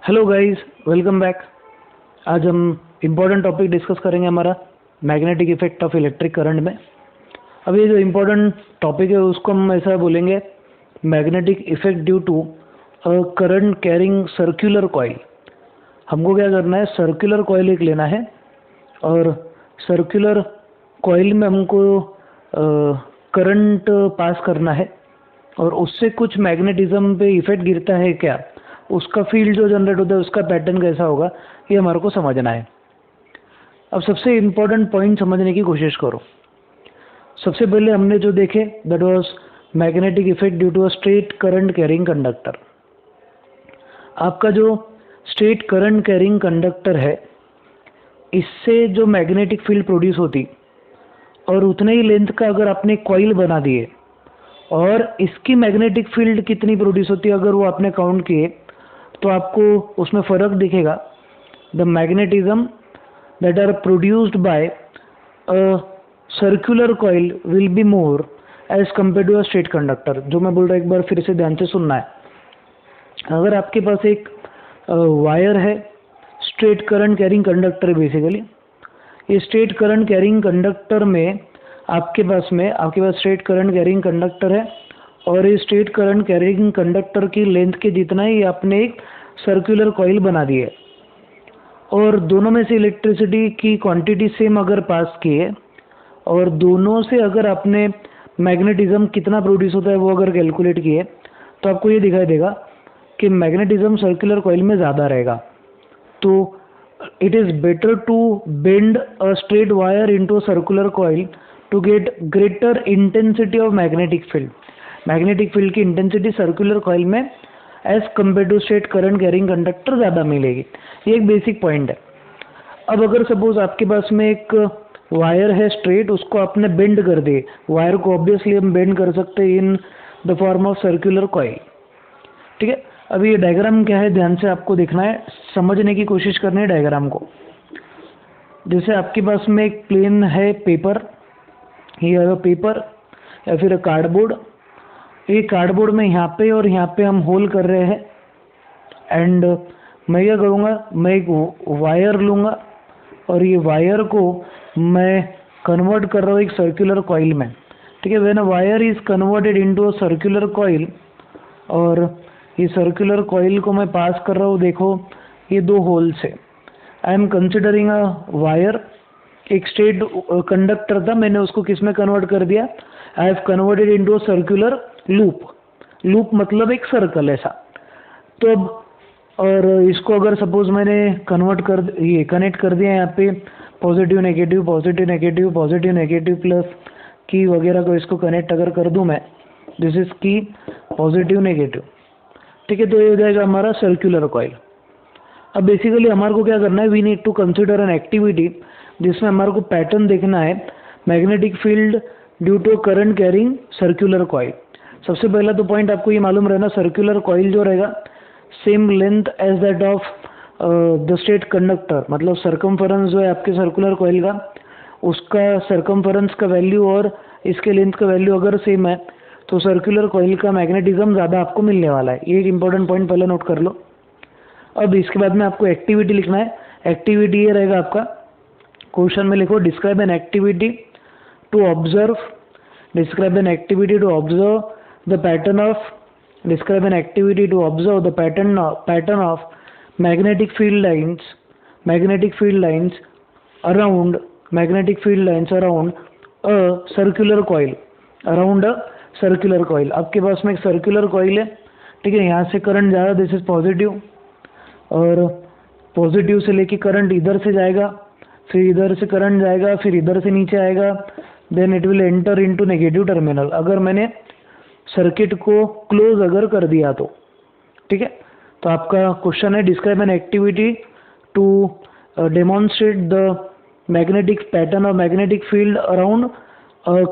Hello guys, welcome back. आज हम important topic discuss करेंगे हमारा magnetic effect of electric current में। अब ये जो इम्पोर्टेंट टॉपिक है उसको हम ऐसा बोलेंगे, magnetic effect due to current carrying circular coil. हमको क्या करना है, सर्कुलर कॉइल एक लेना है और सर्कुलर कॉइल में हमको करंट पास करना है और उससे कुछ मैग्नेटिज्म पे इफेक्ट गिरता है क्या, उसका फील्ड जो जनरेट होता है उसका पैटर्न कैसा होगा, ये हमारे को समझना है। अब सबसे इम्पोर्टेंट पॉइंट समझने की कोशिश करो। सबसे पहले हमने जो देखे that was magnetic effect due to a straight current carrying conductor. आपका जो स्ट्रेट करंट कैरिंग कंडक्टर है, इससे जो मैग्नेटिक फील्ड प्रोड्यूस होती और उतने ही लेंथ का अगर आपने कॉइल बना दिए और इसकी मैग्नेटिक फील्ड कितनी प्रोड्यूस होती है अगर वो आपने काउंट किए तो आपको उसमें फ़र्क दिखेगा। The magnetism that are produced by a circular coil will be more as compare to a straight conductor. जो मैं बोल रहा हूँ एक बार फिर से ध्यान से सुनना है। अगर आपके पास एक वायर है, straight current carrying conductor basically, ये स्ट्रेट करंट कैरिंग कंडक्टर में आपके पास स्ट्रेट करंट कैरिंग कंडक्टर है और इस स्ट्रेट करंट कैरिंग कंडक्टर की लेंथ के जितना ही आपने एक सर्कुलर कॉइल बना दी है और दोनों में से इलेक्ट्रिसिटी की क्वांटिटी सेम अगर पास की है और दोनों से अगर आपने मैग्नेटिज्म कितना प्रोड्यूस होता है वो अगर कैलकुलेट किए तो आपको ये दिखाई देगा कि मैग्नेटिज्म सर्कुलर कॉइल में ज़्यादा रहेगा। तो it is better to bend a straight wire into a circular coil to get greater intensity of magnetic field. Magnetic field की इंटेंसिटी सर्कुलर कॉइल में as compare to straight current carrying conductor ज़्यादा मिलेगी। ये एक basic point है। अब अगर suppose आपके पास में एक वायर है स्ट्रेट, उसको आपने बेंड कर दिए, वायर को ऑब्वियसली हम बेंड कर सकते हैं इन the form of circular coil. ठीक है, अभी ये डायग्राम क्या है ध्यान से आपको देखना है, समझने की कोशिश करनी है डायग्राम को। जैसे आपके पास में एक प्लेन है पेपर, ये पेपर या फिर कार्डबोर्ड। ये कार्डबोर्ड में यहाँ पे और यहाँ पे हम होल कर रहे हैं एंड मैं क्या करूँगा, मैं एक वायर लूँगा और ये वायर को मैं कन्वर्ट कर रहा हूँ एक सर्कुलर कॉइल में। ठीक है, when a wire is converted into a circular coil, और ये सर्कुलर कॉइल को मैं पास कर रहा हूँ, देखो ये दो होल्स है। I am considering a wire, एक स्ट्रेट कंडक्टर था, मैंने उसको किस में कन्वर्ट कर दिया, I have converted into a circular loop. Loop मतलब एक सर्कल ऐसा। तो अब और इसको अगर सपोज मैंने कनेक्ट कर दिया यहाँ पे positive negative positive negative positive negative plus की वगैरह को इसको कनेक्ट अगर कर दूँ मैं, दिस इज की पॉजिटिव नेगेटिव। ठीक है, तो ये हो जाएगा हमारा सर्कुलर कॉइल। अब बेसिकली हमारे को क्या करना है, we need to consider an activity जिसमें हमारे को पैटर्न देखना है magnetic field due to current carrying circular coil. सबसे पहला तो पॉइंट आपको ये मालूम रहना, सर्कुलर कॉइल जो रहेगा same length as that of the straight conductor, मतलब सर्कमफरेंस जो है आपके सर्कुलर कॉइल का, उसका सर्कमफरेंस का वैल्यू और इसके लेंथ का वैल्यू अगर सेम है तो सर्कुलर कॉइल का मैग्नेटिज्म ज़्यादा आपको मिलने वाला है। ये एक इंपॉर्टेंट पॉइंट पहले नोट कर लो। अब इसके बाद में आपको एक्टिविटी लिखना है। एक्टिविटी ये रहेगा आपका, क्वेश्चन में लिखो describe an activity to observe, describe an activity to observe the pattern of describe an activity to observe the pattern of magnetic field lines around a circular coil, around a circular coil। आपके पास में एक circular coil है, ठीक है, यहाँ से current जा रहा है, दिस इज पॉजिटिव, और पॉजिटिव से लेके करंट इधर से जाएगा, फिर इधर से करंट जाएगा, फिर इधर से नीचे आएगा, then it will enter into negative terminal अगर मैंने सर्किट को क्लोज अगर कर दिया तो। ठीक है, तो आपका क्वेश्चन है describe an activity to demonstrate the magnetic pattern और magnetic field around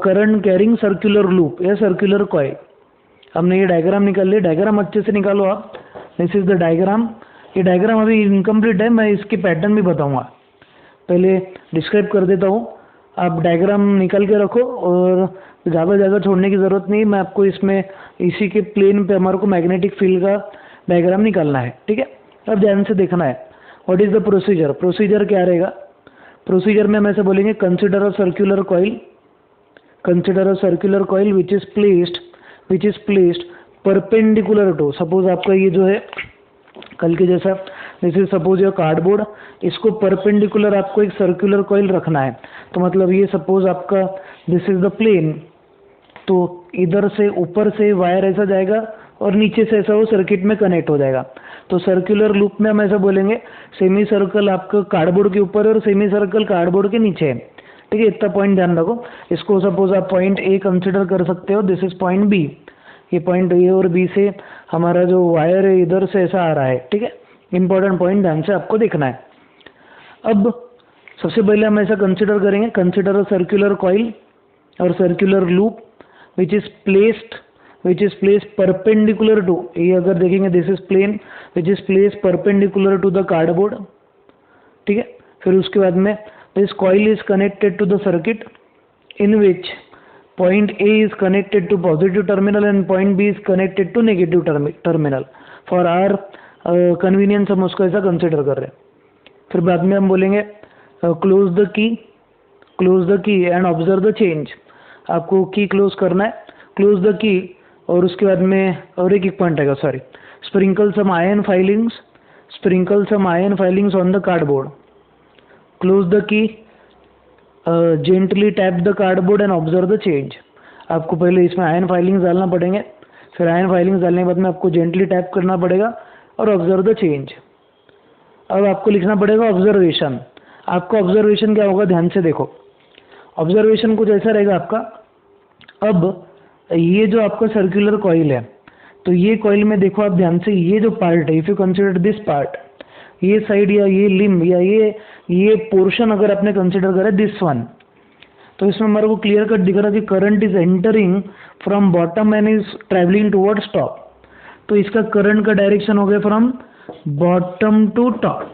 current carrying circular loop या सर्कुलर कॉइल। हमने ये डायग्राम निकाल लिया, डायग्राम अच्छे से निकालो आप। This is the diagram. ये डायग्राम अभी इनकम्प्लीट है, मैं इसके पैटर्न भी बताऊंगा, पहले डिस्क्राइब कर देता हूँ। आप डायग्राम निकाल के रखो और ज़्यादा जगह छोड़ने की ज़रूरत नहीं, मैं आपको इसमें इसी के प्लेन पे हमारे को मैग्नेटिक फील्ड का डायग्राम निकालना है। ठीक है, अब ध्यान से देखना है what is the procedure. Procedure क्या रहेगा? प्रोसीजर में हम ऐसे बोलेंगे consider a circular coil, consider a circular coil which is placed perpendicular to, suppose आपका ये जो है कल के जैसा, this is suppose your cardboard, इसको परपेंडिकुलर आपको एक सर्कुलर कॉइल रखना है। तो मतलब ये सपोज आपका दिस इज द प्लेन, तो इधर से ऊपर से वायर ऐसा जाएगा और नीचे से ऐसा वो सर्किट में कनेक्ट हो जाएगा। तो सर्कुलर लूप में हम ऐसा बोलेंगे सेमी सर्कल आपका कार्डबोर्ड के ऊपर और सेमी सर्कल कार्डबोर्ड के नीचे है। ठीक है, इतना पॉइंट ध्यान रखो। इसको सपोज आप पॉइंट ए कंसिडर कर सकते हो, दिस इज पॉइंट बी। ये पॉइंट ए और बी से हमारा जो वायर है इधर से ऐसा आ रहा है। ठीक है, इंपॉर्टेंट पॉइंट ध्यान से आपको देखना है। अब सबसे पहले हम ऐसा कंसिडर करेंगे, कंसिडर अ सर्कुलर कॉइल और circular loop which is placed perpendicular to, ये अगर देखेंगे this is plane which is placed perpendicular to the cardboard. ठीक है, फिर उसके बाद में this coil is connected to the circuit in which point A is connected to positive terminal and point B is connected to negative terminal. For our convenience हम उसको ऐसा consider कर रहे हैं। फिर बाद में हम बोलेंगे क्लोज द की एंड ऑब्जर्व द चेंज। आपको की क्लोज करना है, क्लोज द की, और उसके बाद में और एक पॉइंट आएगा, sorry, sprinkle some iron filings on the cardboard, close the key, gently tap the cardboard and observe the change. आपको पहले इसमें आयन फाइलिंग्स डालना पड़ेंगे, फिर आयन फाइलिंग्स डालने के बाद में आपको जेंटली टैप करना पड़ेगा और ऑब्जर्व द चेंज। अब आपको लिखना पड़ेगा ऑब्जर्वेशन। आपका ऑब्जर्वेशन क्या होगा, ध्यान से देखो। ऑब्जर्वेशन कुछ ऐसा रहेगा आपका, अब ये जो आपका सर्कुलर कॉइल है, तो ये कॉइल में देखो आप ध्यान से, ये जो पार्ट है, if you consider this part, ये साइड या ये लिम्ब या ये पोर्शन अगर आपने कंसिडर करा दिस वन, तो इसमें हमारे को क्लियर कट दिख रहा है कि current is entering from bottom and is travelling towards top. तो इसका करंट का डायरेक्शन हो गया from bottom to top.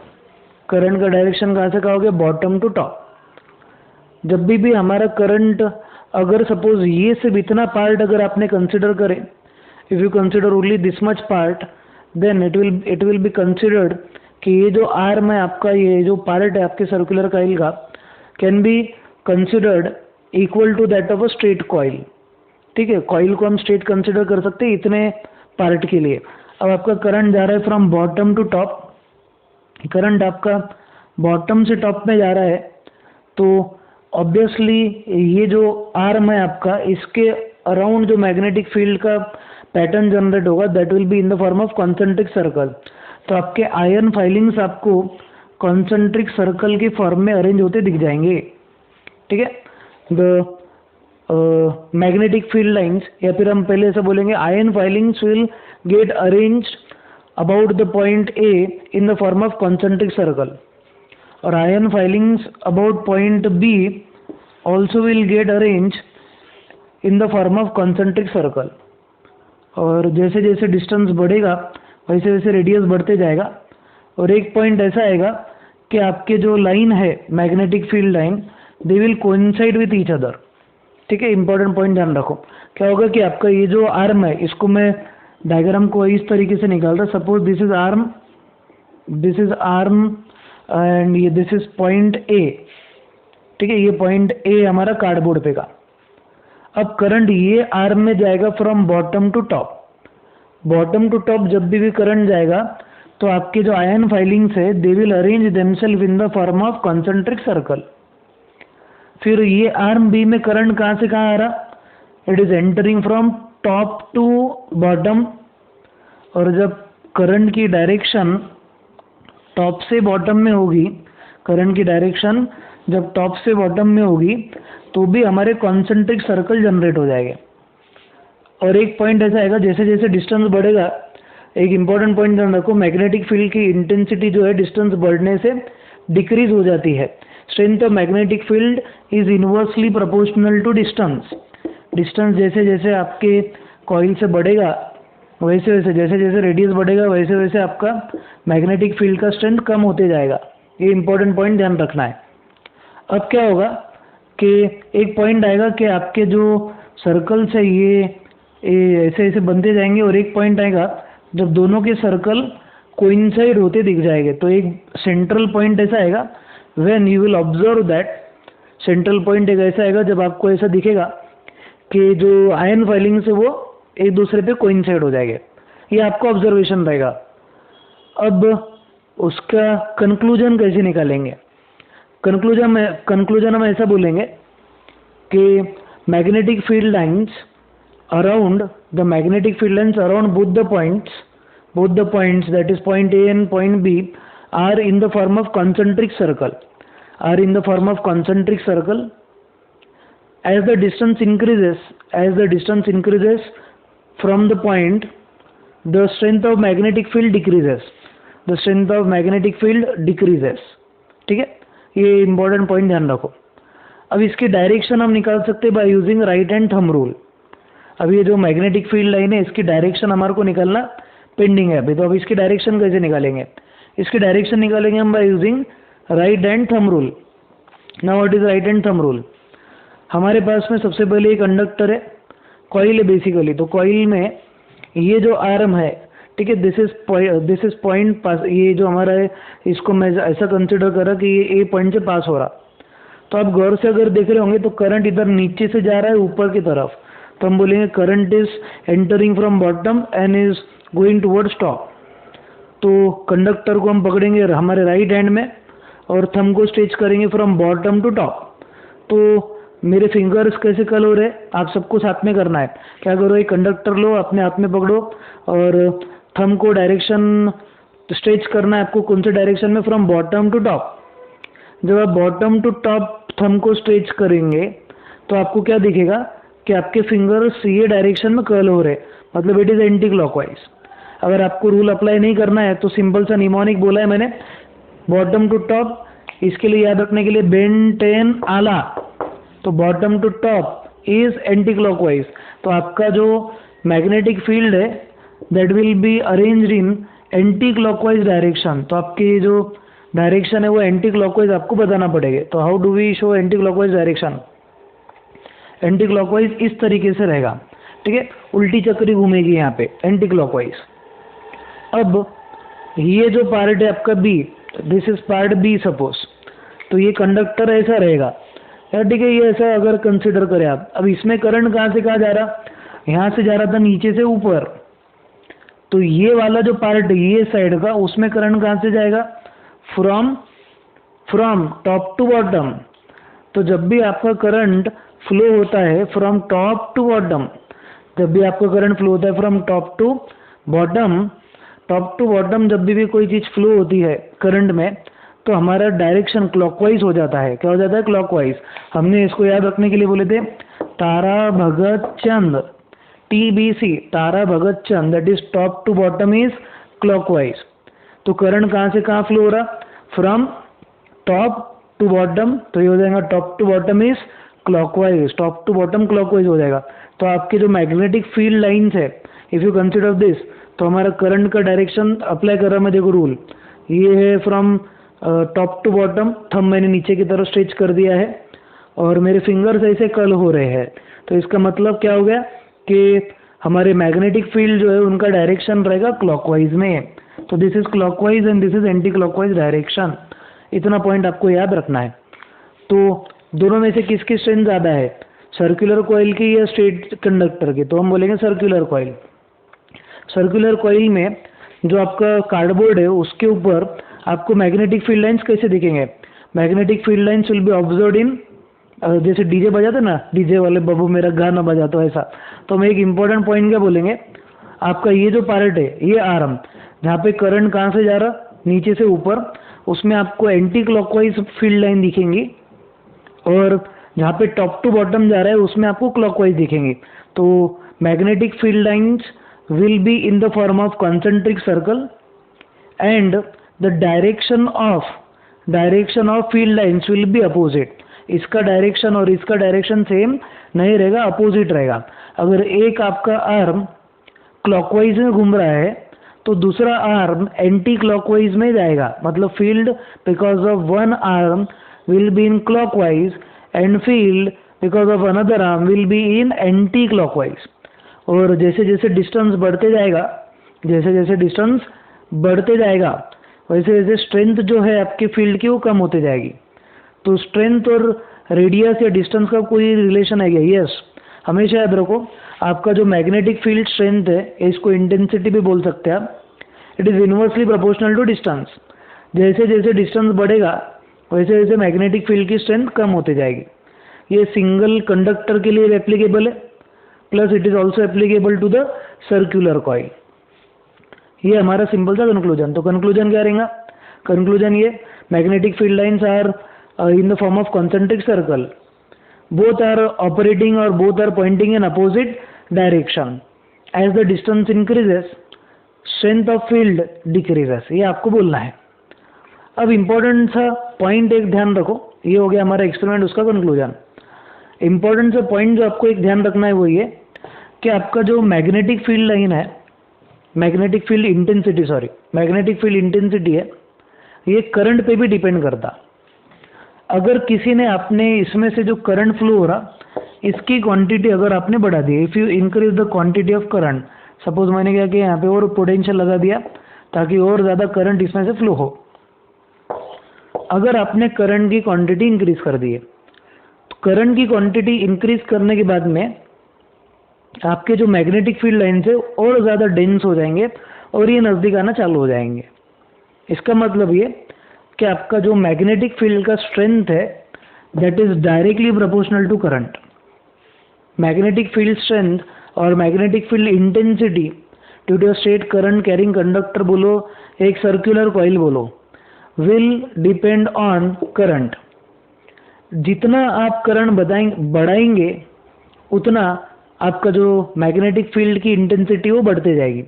Current का डायरेक्शन कहाँ से कहा हो गया, बॉटम टू टॉप। जब भी हमारा करंट, अगर सपोज ये सिर्फ इतना पार्ट अगर आपने कंसिडर करे, if you consider only this much part, then it will be considered कि ये जो आर्म है आपका, ये जो पार्ट है आपके सर्कुलर कॉइल का, can be considered equal to that of a straight coil. ठीक है, कॉइल को हम स्ट्रेट कंसिडर कर सकते हैं इतने पार्ट के लिए। अब आपका करंट जा रहा है from bottom to top, current आपका बॉटम से टॉप में जा रहा है, तो ऑब्वियसली ये जो आर्म है आपका, इसके अराउंड जो मैग्नेटिक फील्ड का पैटर्न जनरेट होगा, that will be in the form of concentric circle. तो आपके आयन फाइलिंग्स आपको कॉन्सेंट्रिक सर्कल के फॉर्म में अरेंज होते दिख जाएंगे। ठीक है, द मैग्नेटिक फील्ड लाइंस, या फिर हम पहले ऐसा बोलेंगे iron filings will get arranged about the point A in the form of concentric circle, और iron filings about point B also will get arrange in the form of concentric circle. और जैसे जैसे डिस्टेंस बढ़ेगा वैसे वैसे radius बढ़ते जाएगा, और एक पॉइंट ऐसा आएगा कि आपके जो लाइन है magnetic field line, they will coincide with each other. ठीक है, इंपॉर्टेंट पॉइंट ध्यान रखो। क्या होगा कि आपका ये जो आर्म है, इसको मैं डायग्राम को इस तरीके से निकाल रहा, suppose this is arm and ये दिस इज पॉइंट ए। ठीक है, ये पॉइंट ए हमारा कार्डबोर्ड पे का। अब करंट ये आर्म में जाएगा from bottom to top. Bottom to top जब भी करंट जाएगा, तो आपके जो आयन फाइलिंग्स है, they will arrange themselves in the form of concentric circle. फिर ये आर्म बी में करंट कहाँ से कहाँ आ रहा, it is entering from top to bottom, और जब करंट की डायरेक्शन टॉप से बॉटम में होगी, करंट की डायरेक्शन जब टॉप से बॉटम में होगी, तो भी हमारे कॉन्सेंट्रिक सर्कल जनरेट हो जाएंगे। और एक पॉइंट ऐसा आएगा, जैसे जैसे डिस्टेंस बढ़ेगा, एक इंपॉर्टेंट पॉइंट ध्यान रखो, मैग्नेटिक फील्ड की इंटेंसिटी जो है डिस्टेंस बढ़ने से डिक्रीज हो जाती है। Strength of magnetic field is inversely proportional to distance. Distance जैसे जैसे आपके कॉइल से बढ़ेगा, वैसे वैसे जैसे जैसे रेडियस बढ़ेगा, वैसे वैसे आपका मैग्नेटिक फील्ड का स्ट्रेंथ कम होते जाएगा। ये इंपॉर्टेंट पॉइंट ध्यान रखना है। अब क्या होगा कि एक पॉइंट आएगा कि आपके जो सर्कल्स है ये ऐसे ऐसे बनते जाएंगे, और एक पॉइंट आएगा जब दोनों के सर्कल कोइंसाइड होते दिख जाएंगे। तो एक सेंट्रल पॉइंट ऐसा आएगा when you will observe that, central point एक ऐसा आएगा जब आपको ऐसा दिखेगा कि जो आयन फाइलिंग्स है वो एक दूसरे पे कोइंसाइड हो जाएंगे। ये आपका ऑब्जर्वेशन रहेगा। अब उसका कंक्लूजन कैसे निकालेंगे? कंक्लूजन हम ऐसा बोलेंगे कि magnetic field lines around the magnetic field lines around both the points that is point A and point B are in the form of concentric circle as the distance increases from the point, the strength of magnetic field decreases, ठीक है, ये important point ध्यान रखो। अब इसकी direction हम निकाल सकते हैं by using right hand thumb rule. अब ये जो मैग्नेटिक फील्ड लाइन है इसकी डायरेक्शन हमारे को निकालना पेंडिंग है अभी। तो अब इसकी डायरेक्शन कैसे निकालेंगे? इसकी डायरेक्शन निकालेंगे हम by using right hand thumb rule. Now what is right hand thumb rule? हमारे पास में सबसे पहले एक कंडक्टर है, कॉइल है बेसिकली। तो कॉइल में ये जो आर्म है, ठीक है, दिस इज पॉइंट पास, ये जो हमारा है इसको मैं ऐसा कंसिडर करा कि ये ए पॉइंट से पास हो रहा। तो आप गौर से अगर देख रहे होंगे तो करंट इधर नीचे से जा रहा है ऊपर की तरफ। तो हम बोलेंगे current is entering from bottom and is going towards top. तो कंडक्टर को हम पकड़ेंगे हमारे राइट हैंड में और थंब को स्ट्रेच करेंगे फ्रॉम बॉटम टू टॉप। तो मेरे फिंगर्स कैसे कर्ल हो रहे हैं आप सबको साथ में करना है। क्या करो, एक कंडक्टर लो, अपने हाथ में पकड़ो और थंब को डायरेक्शन स्ट्रेच करना है आपको। कौन से डायरेक्शन में? From bottom to top. जब आप बॉटम टू टॉप थंब को स्ट्रेच करेंगे तो आपको क्या दिखेगा कि आपके फिंगर्स ये डायरेक्शन में कर्ल हो रहे, मतलब इट इज एंटी क्लॉकवाइज। अगर आपको रूल अप्लाई नहीं करना है तो सिंपल सा निमोनिक बोला है मैंने, बॉटम टू टॉप। इसके लिए याद रखने के लिए बेन टेन आला, तो bottom to top is anti clockwise. तो आपका जो मैग्नेटिक फील्ड है that will be arranged in anti clockwise direction. तो आपकी जो डायरेक्शन है वो एंटी क्लॉकवाइज आपको बताना पड़ेगा। तो how do we show anti clockwise direction? Anti clockwise इस तरीके से रहेगा, ठीक है, उल्टी चक्री घूमेगी यहाँ पे एंटी क्लॉकवाइज। अब ये जो पार्ट है आपका B, this is part B suppose. तो ये कंडक्टर ऐसा रहेगा यार, ठीक है, ये ऐसा अगर कंसिडर करें आप। अब इसमें करंट कहाँ से कहाँ जा रहा? यहाँ से जा रहा था नीचे से ऊपर। तो ये वाला जो पार्ट है ये साइड का, उसमें करंट कहाँ से जाएगा? From top to bottom. तो जब भी आपका करंट फ्लो होता है फ्रॉम टॉप टू बॉटम, जब भी आपका करंट फ्लो होता है फ्रॉम टॉप टू बॉटम, जब भी कोई चीज़ फ्लो होती है करंट में तो हमारा डायरेक्शन क्लॉकवाइज हो जाता है। क्या हो जाता है? क्लॉकवाइज। हमने इसको याद रखने के लिए बोले थे Tara Bhagat Chand, TBC, Tara Bhagat Chand, that is top to bottom is clockwise. तो करंट कहाँ से कहाँ फ्लो हो रहा? From top to bottom. तो ये हो जाएगा top to bottom is clockwise, top to bottom clockwise हो जाएगा। तो आपके जो मैग्नेटिक फील्ड लाइंस है, इफ यू कंसिडर दिस, तो हमारा करंट का डायरेक्शन अप्लाई कर रहा मैं, देखो रूल ये है from top to bottom. Thumb मैंने नीचे की तरफ स्ट्रेच कर दिया है और मेरे फिंगर्स ऐसे कर्ल हो रहे हैं। तो इसका मतलब क्या हो गया कि हमारे मैग्नेटिक फील्ड जो है उनका डायरेक्शन रहेगा क्लॉकवाइज में। तो this is clockwise and this is anti clockwise direction. इतना पॉइंट आपको याद रखना है। तो दोनों में से किसकी स्ट्रेंथ ज़्यादा है, सर्कुलर कॉइल की या स्ट्रेट कंडक्टर की? तो हम बोलेंगे सर्कुलर कॉइल। सर्कुलर कॉइल में जो आपका कार्डबोर्ड है उसके ऊपर आपको मैग्नेटिक फील्ड लाइंस कैसे दिखेंगे? Magnetic field lines will be observed in, जैसे डीजे बजाते ना, डीजे वाले बबू मेरा गाना बजाते हो ऐसा। तो हम एक इम्पोर्टेंट पॉइंट क्या बोलेंगे, आपका ये जो पार्ट है ये आर्म, जहाँ पे करंट कहाँ से जा रहा? नीचे से ऊपर, उसमें आपको एंटी क्लॉकवाइज फील्ड लाइन दिखेंगी और जहाँ पे टॉप टू बॉटम जा रहा है उसमें आपको क्लॉकवाइज दिखेंगी। तो magnetic field lines will be in the form of concentric circle and the direction of field lines will be opposite। इसका डायरेक्शन और इसका डायरेक्शन सेम नहीं रहेगा, अपोजिट रहेगा। अगर एक आपका आर्म क्लॉकवाइज में घूम रहा है तो दूसरा आर्म एंटी क्लॉकवाइज में जाएगा, मतलब field because of one arm will be in clockwise and field because of another arm will be in anti clockwise. और जैसे जैसे डिस्टेंस बढ़ते जाएगा, जैसे जैसे डिस्टेंस बढ़ते जाएगा वैसे वैसे स्ट्रेंथ जो है आपके फील्ड की वो कम होते जाएगी। तो स्ट्रेंथ और रेडियस या डिस्टेंस का कोई रिलेशन है क्या? यस, हमेशा याद रखो, आपका जो मैग्नेटिक फील्ड स्ट्रेंथ है, इसको इंटेंसिटी भी बोल सकते हैं आप, it is inversely proportional to distance. जैसे जैसे डिस्टेंस बढ़ेगा वैसे वैसे मैग्नेटिक फील्ड की स्ट्रेंथ कम होती जाएगी। ये सिंगल कंडक्टर के लिए एप्लीकेबल है, plus it is also applicable to the circular coil. ये हमारा सिंपल सा कंक्लूजन। तो कंक्लूजन क्या रहेगा? कंक्लूजन ये, magnetic field lines are in the form of concentric circle, both are operating or both are pointing in opposite direction. As the distance increases, strength of field decreases. ये आपको बोलना है। अब important सा point एक ध्यान रखो, ये हो गया हमारा एक्सपेरिमेंट, उसका कंक्लूजन। इम्पोर्टेंट सा पॉइंट जो आपको एक ध्यान रखना है वो ये कि आपका जो मैग्नेटिक फील्ड लाइन है, मैग्नेटिक फील्ड इंटेंसिटी है, ये करंट पे भी डिपेंड करता। अगर किसी ने आपने इसमें से जो करंट फ्लो हो रहा, इसकी क्वांटिटी अगर आपने बढ़ा दी, if you increase the quantity of current, suppose मैंने क्या किया, यहाँ पे और पोटेंशियल लगा दिया ताकि और ज़्यादा करंट इसमें से फ्लो हो। अगर आपने करंट की क्वांटिटी इंक्रीज कर दी है, तो करंट की क्वांटिटी इंक्रीज करने के बाद में आपके जो मैग्नेटिक फील्ड लाइन से और ज़्यादा डेंस हो जाएंगे और ये नज़दीक आना चालू हो जाएंगे। इसका मतलब ये कि आपका जो मैग्नेटिक फील्ड का स्ट्रेंथ है that is directly proportional to current. Magnetic field strength और magnetic field intensity due to straight current carrying conductor बोलो, एक सर्कुलर कॉइल बोलो, विल डिपेंड ऑन करंट। जितना आप करंट बढ़ाएंगे उतना आपका जो मैग्नेटिक फील्ड की इंटेंसिटी वो बढ़ते जाएगी।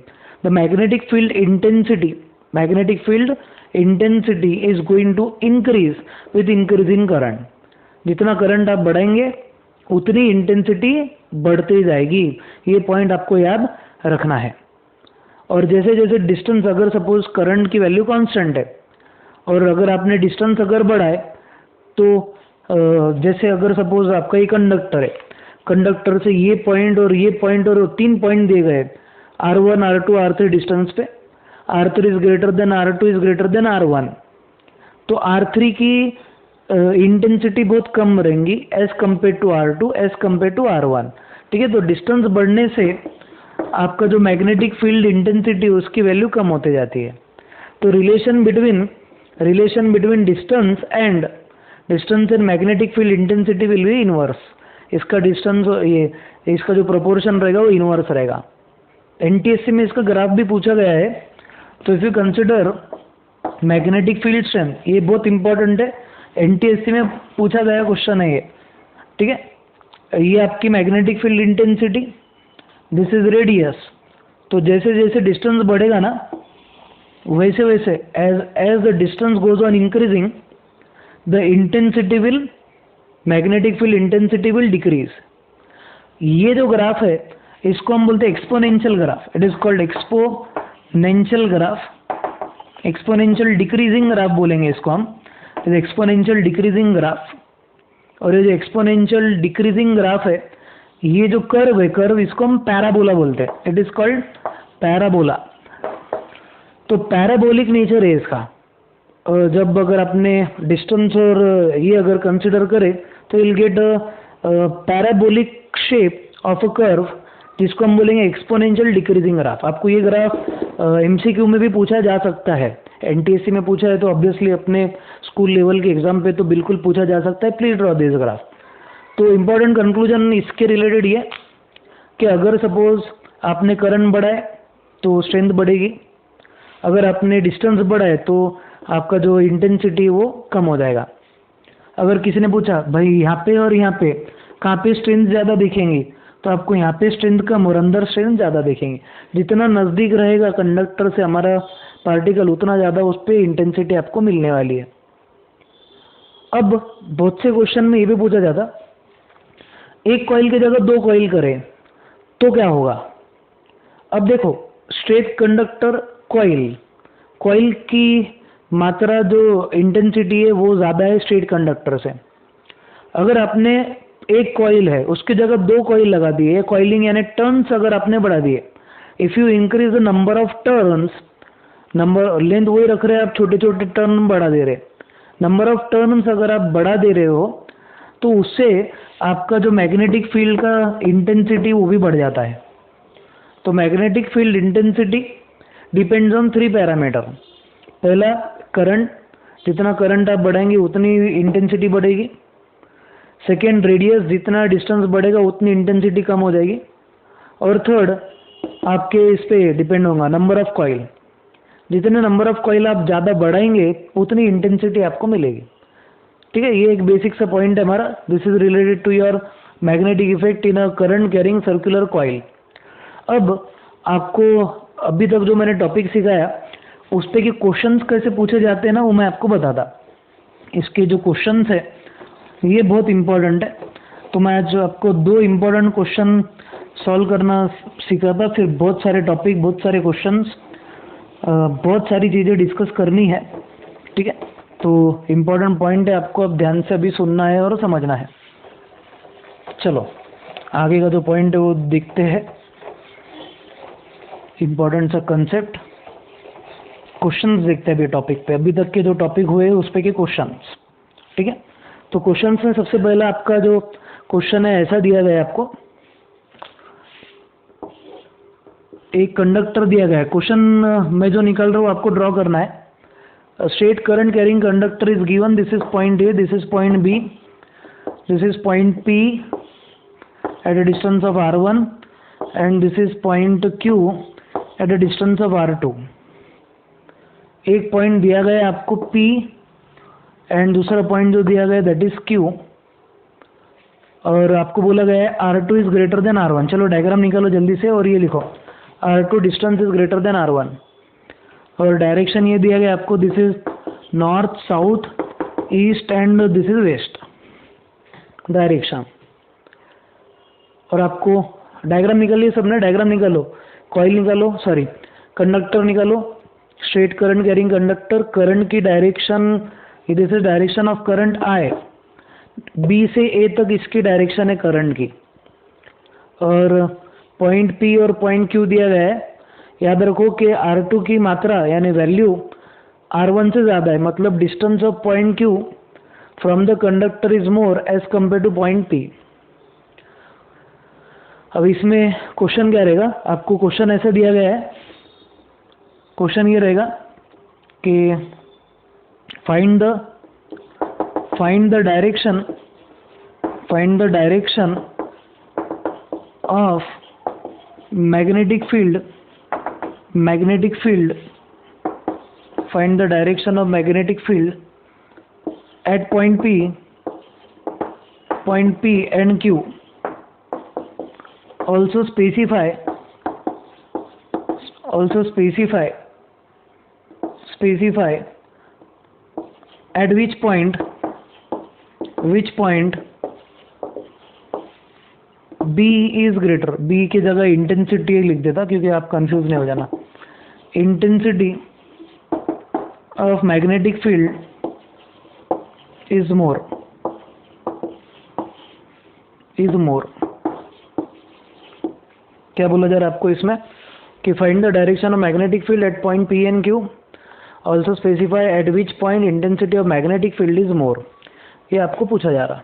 The magnetic field intensity is going to increase with increasing current. जितना करंट आप बढ़ाएंगे उतनी इंटेंसिटी बढ़ती जाएगी। ये पॉइंट आपको याद रखना है। और जैसे जैसे डिस्टेंस, अगर सपोज करंट की वैल्यू कांस्टेंट है और अगर आपने डिस्टेंस अगर बढ़ाए तो जैसे अगर सपोज आपका ये कंडक्टर है, कंडक्टर से ये पॉइंट और 3 पॉइंट दिए गए R1, R2, R3 डिस्टेंस पे, R3 is greater than R2 is greater than R1, तो R3 की इंटेंसिटी बहुत कम रहेंगी as compare to R2, as compare to R1। ठीक है, तो डिस्टेंस बढ़ने से आपका जो मैग्नेटिक फील्ड इंटेंसिटी उसकी वैल्यू कम होते जाती है। तो relation between distance and magnetic field intensity will be inverse. इसका इसका जो प्रोपोर्शन रहेगा वो इनवर्स रहेगा। एनटीएससी में इसका ग्राफ भी पूछा गया है। तो if you consider magnetic field strength, ये बहुत इंपॉर्टेंट है, एनटीएससी में पूछा गया क्वेश्चन है ये। ठीक है, ये आपकी magnetic field intensity, this is radius. तो जैसे जैसे डिस्टेंस बढ़ेगा ना वैसे वैसे as the distance goes on increasing the magnetic field intensity will decrease. ये जो ग्राफ है इसको हम बोलते हैं exponential graph. It is called exponential graph, exponential decreasing graph बोलेंगे इसको हम, एक्सपोनेंशियल डिक्रीजिंग ग्राफ। और ये जो एक्सपोनेंशियल डिक्रीजिंग ग्राफ है, ये जो कर्व है, कर्व इसको हम पैराबोला बोलते हैं। It is called parabola. तो पैराबोलिक नेचर है इसका। और जब अगर आपने डिस्टेंस और ये अगर कंसिडर करें तो will get parabolic shape of a curve, जिसको हम बोलेंगे एक्सपोनेंशियल डिक्रीजिंग ग्राफ। आपको ये ग्राफ एमसीक्यू में भी पूछा जा सकता है, एनटीएससी में पूछा है तो ऑब्वियसली अपने स्कूल लेवल के एग्जाम पे तो बिल्कुल पूछा जा सकता है। Please draw this graph. तो इम्पोर्टेंट कंक्लूजन इसके रिलेटेड ये कि अगर सपोज आपने करंट बढ़ाए तो स्ट्रेंथ बढ़ेगी, अगर आपने डिस्टेंस बढ़ाए तो आपका जो इंटेंसिटी वो कम हो जाएगा। अगर किसी ने पूछा भाई यहाँ पे और यहाँ पे कहाँ पे स्ट्रेंथ ज़्यादा दिखेंगी, तो आपको यहाँ पे स्ट्रेंथ कम और अंदर स्ट्रेंथ ज़्यादा दिखेंगे। जितना नज़दीक रहेगा कंडक्टर से हमारा पार्टिकल उतना ज़्यादा उस पर इंटेंसिटी आपको मिलने वाली है। अब बहुत से क्वेश्चन में ये भी पूछा जाता, एक कॉइल की जगह 2 कॉइल करें तो क्या होगा। अब देखो, स्ट्रेट कंडक्टर कॉइल की मात्रा जो इंटेंसिटी है वो ज़्यादा है स्ट्रेट कंडक्टर से। अगर आपने एक कॉइल है उसकी जगह 2 कॉइल लगा दिए, कॉइलिंग यानी टर्न्स अगर आपने बढ़ा दिए, if you increase the number of turns number length वही रख रहे हैं, आप छोटे छोटे टर्न बढ़ा दे रहे। नंबर ऑफ टर्न्स अगर आप बढ़ा दे रहे हो तो उससे आपका जो मैग्नेटिक फील्ड का इंटेंसिटी वो भी बढ़ जाता है। तो magnetic field intensity depends on 3 parameter. पहला करंट, जितना करंट आप बढ़ाएंगे उतनी इंटेंसिटी बढ़ेगी। सेकेंड रेडियस, जितना डिस्टेंस बढ़ेगा उतनी इंटेंसिटी कम हो जाएगी। और थर्ड आपके इस पे डिपेंड होगा नंबर ऑफ कॉइल, जितने नंबर ऑफ कॉइल आप ज़्यादा बढ़ाएंगे उतनी इंटेंसिटी आपको मिलेगी। ठीक है, ये एक बेसिक सा पॉइंट है हमारा। This is related to your magnetic effect in a current carrying circular coil. अब आपको अभी तक जो मैंने टॉपिक सिखाया उस पे कि क्वेश्चंस कैसे पूछे जाते हैं ना, वो मैं आपको बताता। इसके जो क्वेश्चंस है ये बहुत इंपॉर्टेंट है। तो मैं आज आपको 2 इम्पोर्टेंट क्वेश्चन सॉल्व करना सिखाता, फिर बहुत सारे टॉपिक, बहुत सारे क्वेश्चंस, बहुत सारी चीज़ें डिस्कस करनी है। ठीक है, तो इम्पोर्टेंट पॉइंट है, आपको अब ध्यान से अभी सुनना है और समझना है। चलो आगे का जो पॉइंट है वो देखते हैं। इम्पोर्टेंट सा कंसेप्ट, क्वेश्चंस देखते हैं अभी टॉपिक पे। अभी तक के जो टॉपिक हुए उस पे के क्वेश्चंस। ठीक है, तो क्वेश्चंस में सबसे पहला आपका जो क्वेश्चन है ऐसा दिया गया है आपको, एक कंडक्टर दिया गया है। क्वेश्चन मैं जो निकाल रहा हूँ आपको ड्रॉ करना है। Straight current carrying conductor is given, this is point A, this is point B, this is point P at a distance of r1 and this is point q at a distance of r2। एक point दिया गया है आपको p and दूसरा point जो दिया गया है दैट इज q, और आपको बोला गया है r2 is greater than r1। चलो डायग्राम निकालो जल्दी से और ये लिखो r2 distance is greater than r1, और डायरेक्शन ये दिया गया आपको, this is north, south, east and this is west direction. और आपको डायग्राम निकालिए सबने, डायग्राम निकालो, कॉइल निकालो, सॉरी कंडक्टर निकालो, straight current carrying conductor, current की direction, this is direction of current I, B से A तक इसकी डायरेक्शन है करंट की, और पॉइंट P और पॉइंट Q दिया गया है। याद रखो कि R2 की मात्रा यानी वैल्यू R1 से ज़्यादा है, मतलब distance of point Q from the conductor is more as compare to point P। अब इसमें क्वेश्चन क्या रहेगा, आपको क्वेश्चन ऐसे दिया गया है, क्वेश्चन ये रहेगा कि find the direction of magnetic field, find the direction of magnetic field at point P and Q. Also specify at which point B is greater, B की जगह इंटेंसिटी लिख देता क्योंकि आप कंफ्यूज नहीं हो जाना। Intensity of magnetic field is मोर, क्या बोला जा रहा है आपको इसमें कि find the direction of magnetic field at point P and Q, also specify eight which point intensity of magnetic field is मोर, ये आपको पूछा जा रहा।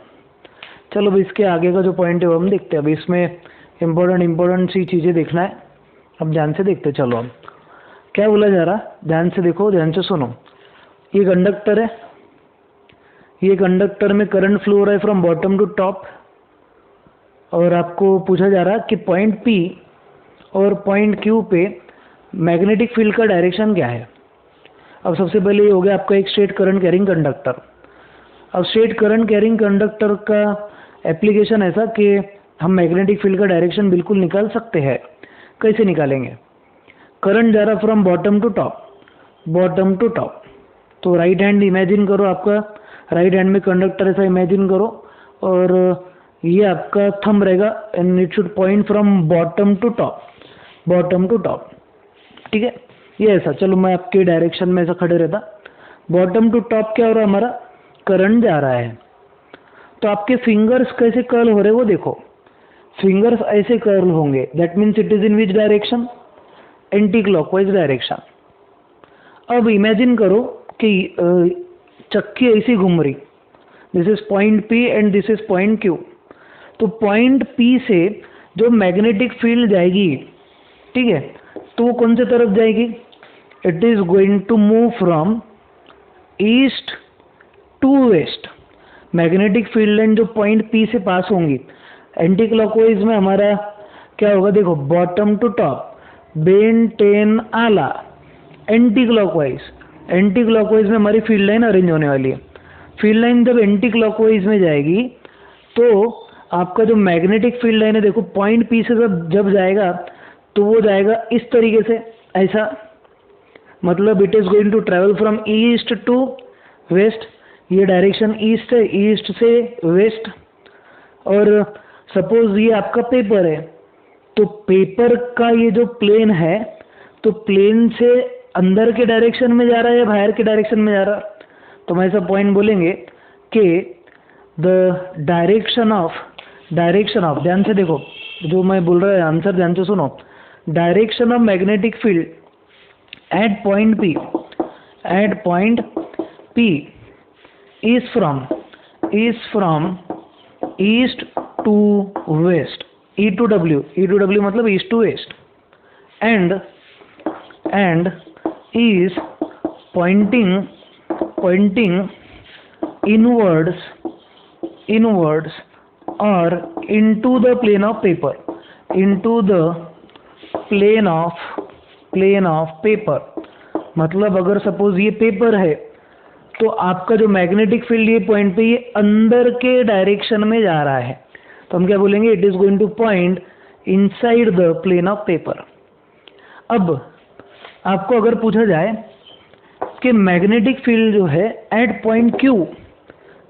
चलो भाई इसके आगे का जो पॉइंट है वो हम देखते हैं। अभी इसमें इम्पोर्टेंट सी चीज़ें देखना है, अब ध्यान से देखते। चलो अब क्या बोला जा रहा, ध्यान से देखो, ध्यान से सुनो। ये कंडक्टर है, ये कंडक्टर में करंट फ्लो हो रहा है फ्रॉम बॉटम टू टॉप, और आपको पूछा जा रहा है कि पॉइंट P और पॉइंट Q पे मैग्नेटिक फील्ड का डायरेक्शन क्या है। अब सबसे पहले ये हो गया आपका एक स्ट्रेट करंट कैरिंग कंडक्टर। अब स्ट्रेट करंट कैरिंग कंडक्टर का एप्लीकेशन ऐसा कि हम मैग्नेटिक फील्ड का डायरेक्शन बिल्कुल निकाल सकते हैं। कैसे निकालेंगे, करंट जा रहा फ्रॉम बॉटम टू टॉप, तो राइट हैंड इमेजिन करो, आपका राइट हैंड में कंडक्टर ऐसा इमेजिन करो, और ये आपका थंब रहेगा and it should point from bottom to top. ठीक है, ये ऐसा। चलो मैं आपके डायरेक्शन में ऐसा खड़े रहता, बॉटम टू टॉप क्या हो रहा है, हमारा करंट जा रहा है। तो आपके फिंगर्स कैसे कर्ल हो रहे वो देखो, फिंगर्स ऐसे कर्ल होंगे, that means it is in which direction, anti clockwise direction. अब इमेजिन करो कि चक्की ऐसी घूम रही, this is point P and this is point Q। तो पॉइंट P से जो मैग्नेटिक फील्ड जाएगी, ठीक है, तो वो कौन से तरफ जाएगी? It is going to move from east to west. Magnetic field line जो पॉइंट P से पास होंगी, एंटी क्लॉकवाइज में हमारा क्या होगा? देखो, बॉटम टू टॉप, बेन टेन आला, एंटी क्लॉकवाइज में हमारी फील्ड लाइन अरेंज होने वाली है। फील्ड लाइन जब एंटी क्लॉकवाइज में जाएगी तो आपका जो मैग्नेटिक फील्ड लाइन है, देखो पॉइंट P से जब जाएगा तो वो जाएगा इस तरीके से, ऐसा, मतलब it is going to travel from east to west. ये डायरेक्शन ईस्ट है, ईस्ट से वेस्ट। और सपोज ये आपका पेपर है, तो पेपर का ये जो प्लेन है, तो प्लेन से अंदर के डायरेक्शन में जा रहा है या बाहर के डायरेक्शन में जा रहा है? तो हम ऐसा पॉइंट बोलेंगे कि द डायरेक्शन ऑफ, ध्यान से देखो जो मैं बोल रहा है, आंसर ध्यान से सुनो। Direction of magnetic field at point P is from east to west, E to W मतलब east to west, and is pointing inwards or into the plane of paper, मतलब अगर सपोज ये पेपर है तो आपका जो मैग्नेटिक फील्ड ये point पे ये अंदर के डायरेक्शन में जा रहा है, तो हम क्या बोलेंगे? It is going to point inside the plane of paper. अब आपको अगर पूछा जाए कि मैग्नेटिक फील्ड जो है एट पॉइंट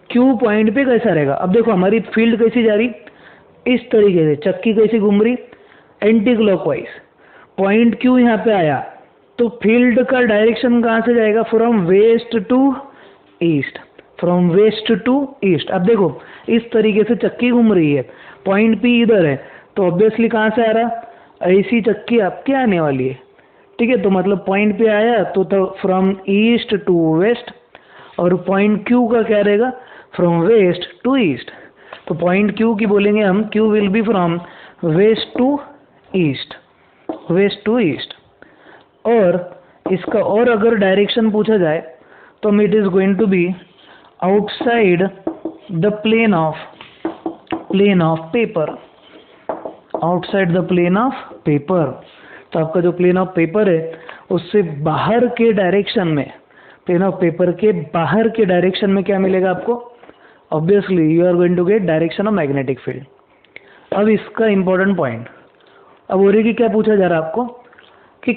Q पॉइंट पे कैसा रहेगा? अब देखो हमारी फील्ड कैसी जा रही, इस तरीके से, चक्की कैसी घूम रही, एंटी क्लॉकवाइज। पॉइंट Q यहाँ पे आया तो फील्ड का डायरेक्शन कहाँ से जाएगा? From west to east. अब देखो इस तरीके से चक्की घूम रही है, पॉइंट P इधर है, तो ऑब्वियसली कहाँ से आ रहा? ऐसी चक्की आपके आने वाली है, ठीक है। तो मतलब पॉइंट P आया तो फ्रॉम ईस्ट टू वेस्ट, और पॉइंट Q का क्या रहेगा? From west to east. तो पॉइंट Q की बोलेंगे हम, Q will be from west to east. और इसका और अगर डायरेक्शन पूछा जाए तो it is going to be outside the plane of paper, तो आपका जो प्लेन ऑफ पेपर है उससे बाहर के डायरेक्शन में, प्लेन ऑफ पेपर के बाहर के डायरेक्शन में क्या मिलेगा आपको? Obviously you are going to get direction of magnetic field. अब इसका इंपॉर्टेंट पॉइंट, अब और की क्या पूछा जा रहा है आपको कि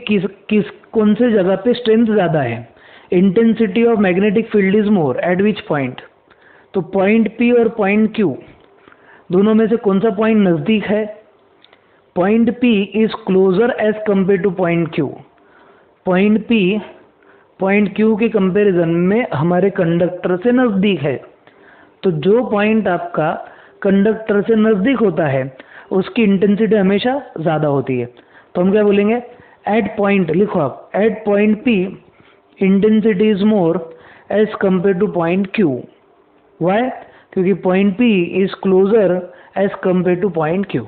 कौन से जगह पे स्ट्रेंथ ज़्यादा है? Intensity of magnetic field is more at which point? तो पॉइंट P और पॉइंट Q दोनों में से कौन सा पॉइंट नज़दीक है? Point P is closer as compare to point Q। Point P point Q के कंपैरिजन में हमारे कंडक्टर से नज़दीक है। तो जो पॉइंट आपका कंडक्टर से नज़दीक होता है उसकी इंटेंसिटी हमेशा ज़्यादा होती है। तो हम क्या बोलेंगे? एट पॉइंट, लिखो आप, at point P intensity is more as compare to point Q। Why? क्योंकि point P is closer as compare to point Q।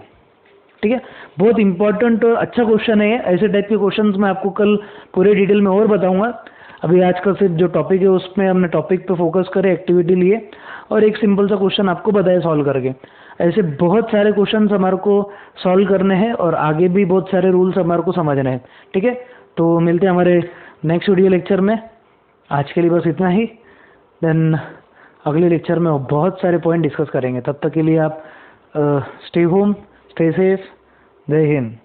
ठीक है, बहुत इंपॉर्टेंट और अच्छा क्वेश्चन है। ऐसे टाइप के क्वेश्चंस मैं आपको कल पूरे डिटेल में और बताऊंगा। अभी आज का सिर्फ जो टॉपिक है उसमें हमने टॉपिक पे फोकस करे, एक्टिविटी लिए और एक सिंपल सा क्वेश्चन आपको बताया सॉल्व करके। ऐसे बहुत सारे क्वेश्चंस हमारे को सॉल्व करने हैं और आगे भी बहुत सारे रूल्स हमारे को समझने हैं। ठीक है, तो मिलते हैं हमारे नेक्स्ट वीडियो लेक्चर में। आज के लिए बस इतना ही, देन अगले लेक्चर में बहुत सारे पॉइंट डिस्कस करेंगे। तब तक के लिए आप स्टे होम, स्टे सेफ, जय हिंद।